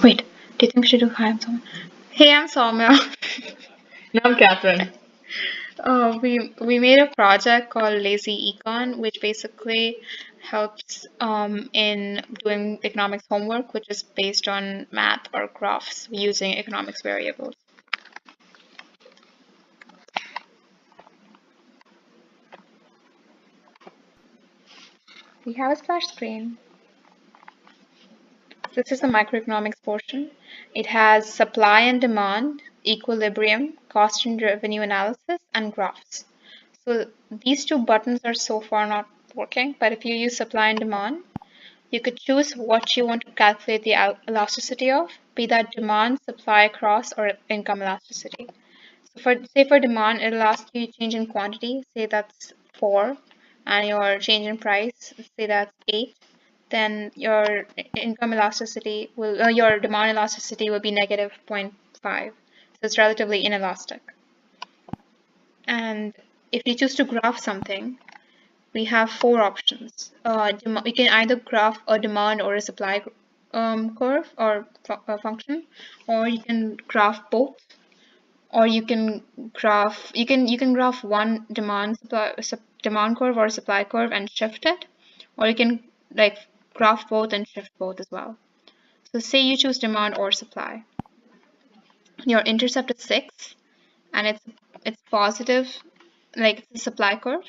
Wait, do you think we should do hi, I'm Saumya? Hey, I'm Saumya. No, I'm Catherine. We made a project called Lazy Econ, which basically helps in doing economics homework, which is based on math or graphs using economics variables. We have a splash screen. This is the microeconomics portion. It has supply and demand, equilibrium, cost and revenue analysis, and graphs. So these two buttons are so far not working, but if you use supply and demand, you could choose what you want to calculate the elasticity of, be that demand, supply across, or income elasticity. So for demand, it'll ask you change in quantity, say that's 4, and your change in price, say that's 8. Then your income elasticity will, your demand elasticity will be negative 0.5. So it's relatively inelastic. And if you choose to graph something, we have 4 options. You can either graph a demand or a supply curve or function, or you can graph both, or you can graph one demand curve or supply curve and shift it, or you can like graph both and shift both as well. So say you choose demand or supply. Your intercept is 6, and it's positive, like it's the supply curve,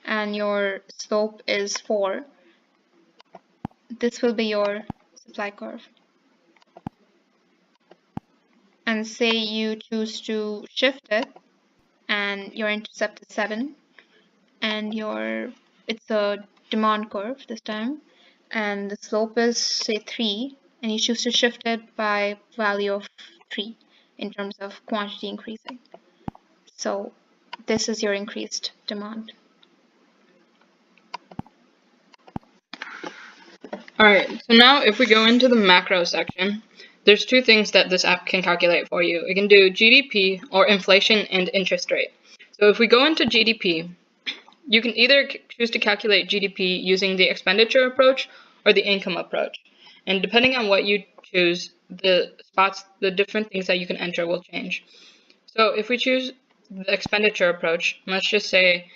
and your slope is 4. This will be your supply curve. And say you choose to shift it, and your intercept is 7, and it's a demand curve this time, and the slope is say 3, and you choose to shift it by value of 3 in terms of quantity increasing. So this is your increased demand. Alright, so now if we go into the macro section, there's 2 things that this app can calculate for you. It can do GDP or inflation and interest rate. So if we go into GDP, you can either choose to calculate GDP using the expenditure approach or the income approach. And depending on what you choose, the different things that you can enter will change. So if we choose the expenditure approach, let's just say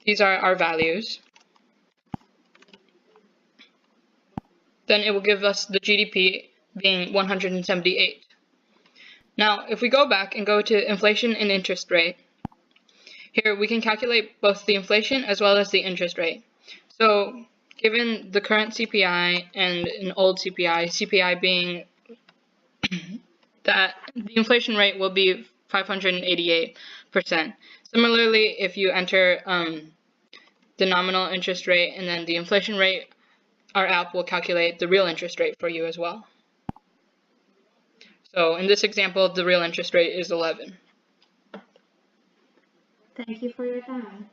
these are our values. Then it will give us the GDP being 178. Now, if we go back and go to inflation and interest rate, here we can calculate both the inflation as well as the interest rate. So, given the current CPI and an old CPI, CPI being that the inflation rate will be 588%. Similarly, if you enter the nominal interest rate and then the inflation rate, our app will calculate the real interest rate for you as well. So in this example, the real interest rate is 11. Thank you for your time.